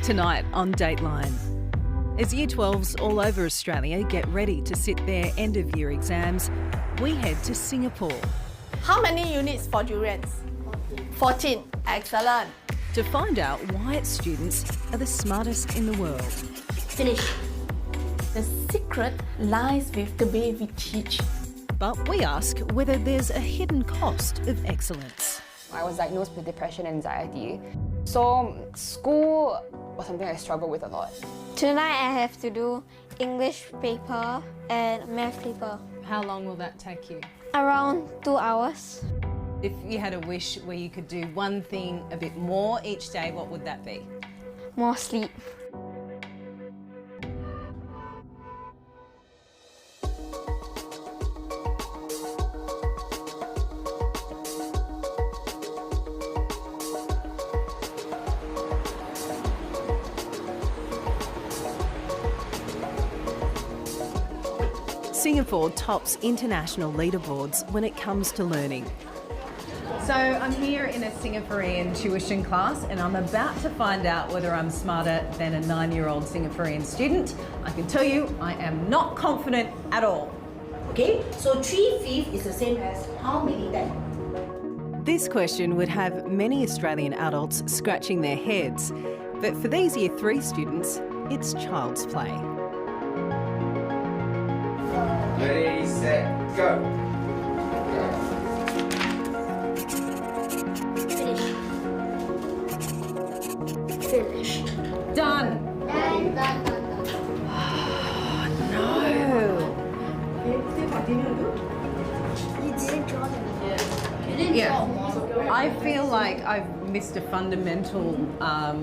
Tonight on Dateline. As Year 12s all over Australia get ready to sit their end-of-year exams, we head to Singapore. How many units for durians? 14. Excellent. To find out why its students are the smartest in the world. Finish. The secret lies with the way we teach. But we ask whether there's a hidden cost of excellence. I was diagnosed with depression and anxiety. So school was something I struggled with a lot. Tonight I have to do English paper and math paper. How long will that take you? Around 2 hours. If you had a wish where you could do one thing a bit more each day, what would that be? More sleep. Singapore tops international leaderboards when it comes to learning. So I'm here in a Singaporean tuition class and I'm about to find out whether I'm smarter than a 9-year-old Singaporean student. I can tell you I am not confident at all. Okay, so 3/5 is the same as how many 10? This question would have many Australian adults scratching their heads, but for these Year 3 students, it's child's play. Ready, set, go. Finish. Done. No. Still continue to do? You didn't draw them. Yeah. I feel like I've missed a fundamental,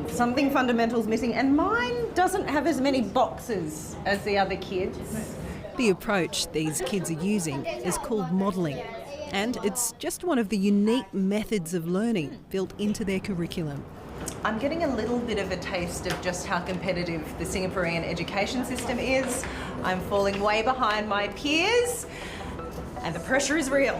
something fundamental's missing, and mine doesn't have as many boxes as the other kids. The approach these kids are using is called modelling, and it's just one of the unique methods of learning built into their curriculum. I'm getting a little bit of a taste of just how competitive the Singaporean education system is. I'm falling way behind my peers, and the pressure is real.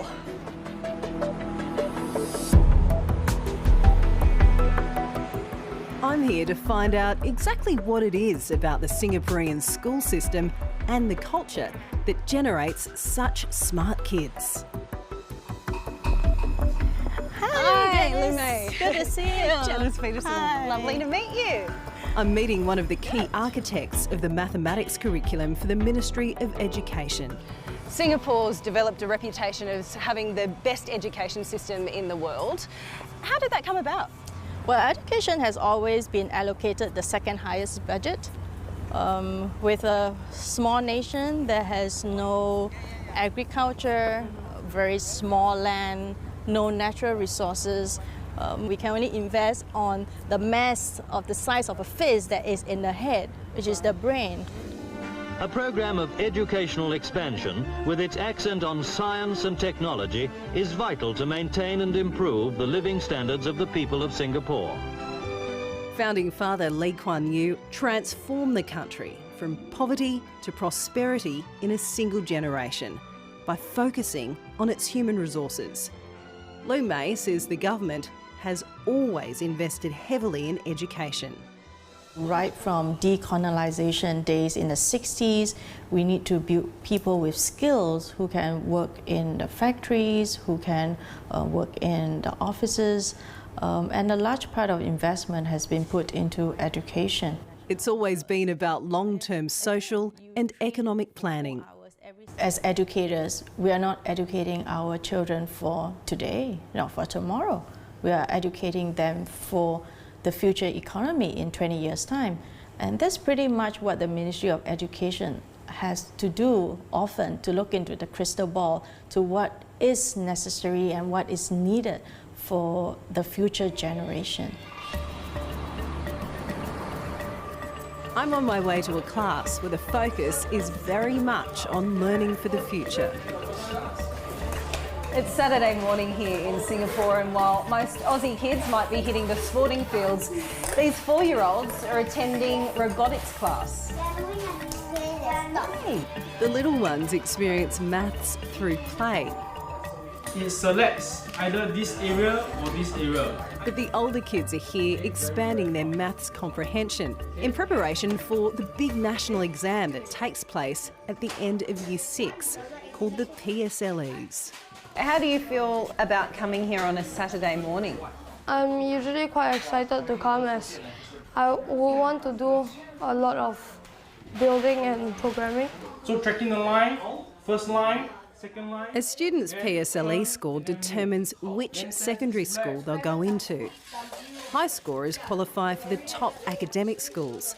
I'm here to find out exactly what it is about the Singaporean school system and the culture that generates such smart kids. Hi, Lunay. Good to see you. Janice Peterson, Hi. lovely to meet you. I'm meeting one of the key architects of the mathematics curriculum for the Ministry of Education. Singapore's developed a reputation as having the best education system in the world. How did that come about? Well, education has always been allocated the second highest budget. With a small nation that has no agriculture, very small land, no natural resources, we can only invest on the mass of the size of a fist that is in the head, which is the brain. A program of educational expansion with its accent on science and technology is vital to maintain and improve the living standards of the people of Singapore. Founding father Lee Kuan Yew transformed the country from poverty to prosperity in a single generation by focusing on its human resources. Lou May says the government has always invested heavily in education. Right from decolonization days in the 60s, we need to build people with skills who can work in the factories, who can work in the offices, and a large part of investment has been put into education. It's always been about long-term social and economic planning. As educators, we are not educating our children for today, not for tomorrow. We are educating them for the future economy in 20 years' time. And that's pretty much what the Ministry of Education has to do often, to look into the crystal ball to what is necessary and what is needed for the future generation. I'm on my way to a class where the focus is very much on learning for the future. It's Saturday morning here in Singapore, and while most Aussie kids might be hitting the sporting fields, these 4-year-olds are attending robotics class. The little ones experience maths through play. it selects either this area or this area. But the older kids are here expanding their maths comprehension in preparation for the big national exam that takes place at the end of Year 6, called the PSLEs. How do you feel about coming here on a Saturday morning? I'm usually quite excited to come as I will want to do a lot of building and programming. So tracking the line, first line, second line. A student's PSLE score determines which secondary school they'll go into. High scorers qualify for the top academic schools,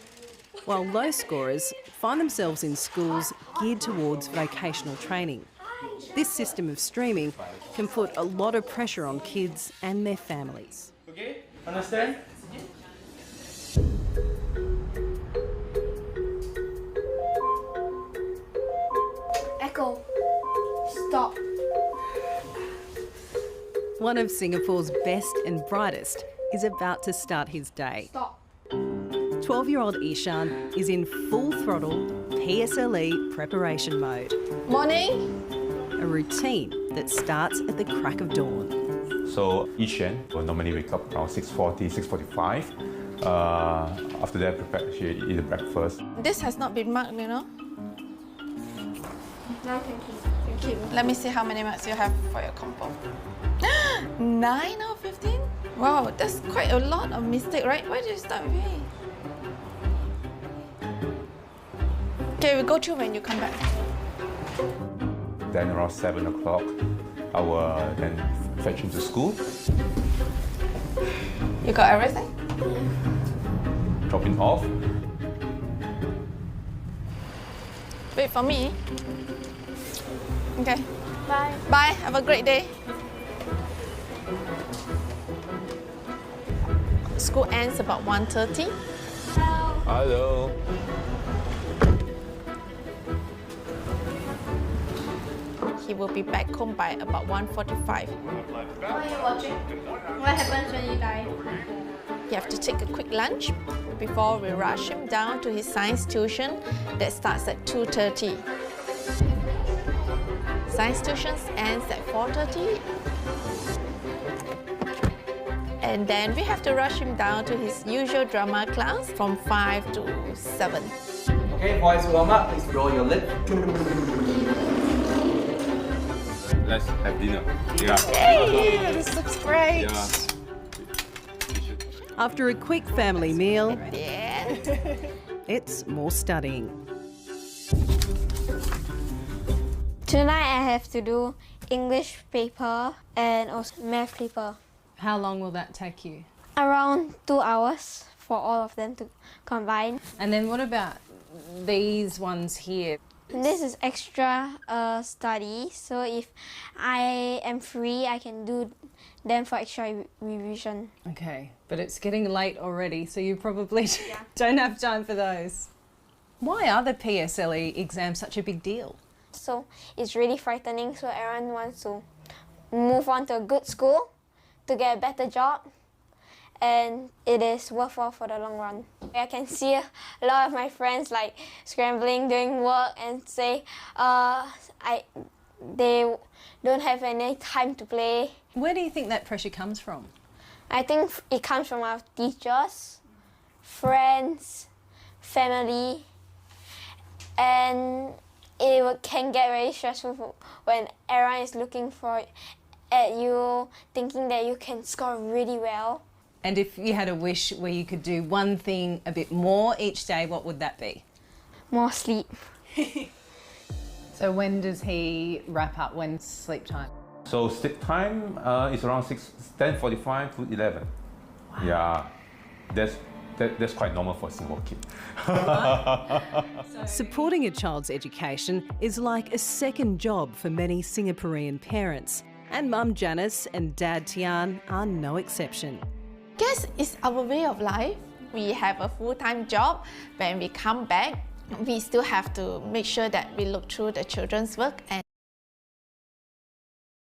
while low scorers find themselves in schools geared towards vocational training. This system of streaming can put a lot of pressure on kids and their families. Okay, understand? Echo, stop. One of Singapore's best and brightest is about to start his day. Stop. 12-year-old Ishan is in full throttle PSLE preparation mode. Morning. A routine that starts at the crack of dawn. So Ishan will normally wake up around 6:40, 6:45. After that, she eat breakfast. This has not been marked, you know. Now thank you. Let me see how many marks you have for your compo. 9 out of 15? Wow, that's quite a lot of mistake, right? Why did you start with A? Okay, we'll go through when you come back. Then around 7 o'clock, I will then fetch him to school. You got everything? Drop him off. Wait for me. Okay. Bye. Bye. Have a great day. School ends about 1:30. Hello. He will be back home by about 1:45. What are you watching? What happens when you die? You have to take a quick lunch before we rush him down to his science tuition that starts at 2:30. Science tuition ends at 4:30. And then we have to rush him down to his usual drama class from 5 to 7. Okay, boys, warm up. Please roll your lip. Let's have dinner. Yeah. Hey, this looks great. Yeah. After a quick family meal, Yeah. it's more studying. Tonight I have to do English paper and also math paper. How long will that take you? Around 2 hours for all of them to combine. And then what about these ones here? This is extra study, so if I am free, I can do them for extra revision. Okay, but it's getting late already, so you probably don't have time for those. Why are the PSLE exams such a big deal? So it's really frightening, so everyone wants to move on to a good school to get a better job, and it is worthwhile for the long run. I can see a lot of my friends like scrambling, doing work, and say they don't have any time to play. Where do you think that pressure comes from? I think it comes from our teachers, friends, family, and it can get very stressful when everyone is looking at you, thinking that you can score really well. And if you had a wish where you could do one thing a bit more each day, what would that be? More sleep. So when does he wrap up? When's sleep time? So sleep time is around 10:45 to 11. Wow. Yeah, that's quite normal for a single kid. Supporting a child's education is like a second job for many Singaporean parents, and Mum Janice and Dad Tian are no exception. Guess it's our way of life. We have a full-time job. When we come back, we still have to make sure that we look through the children's work and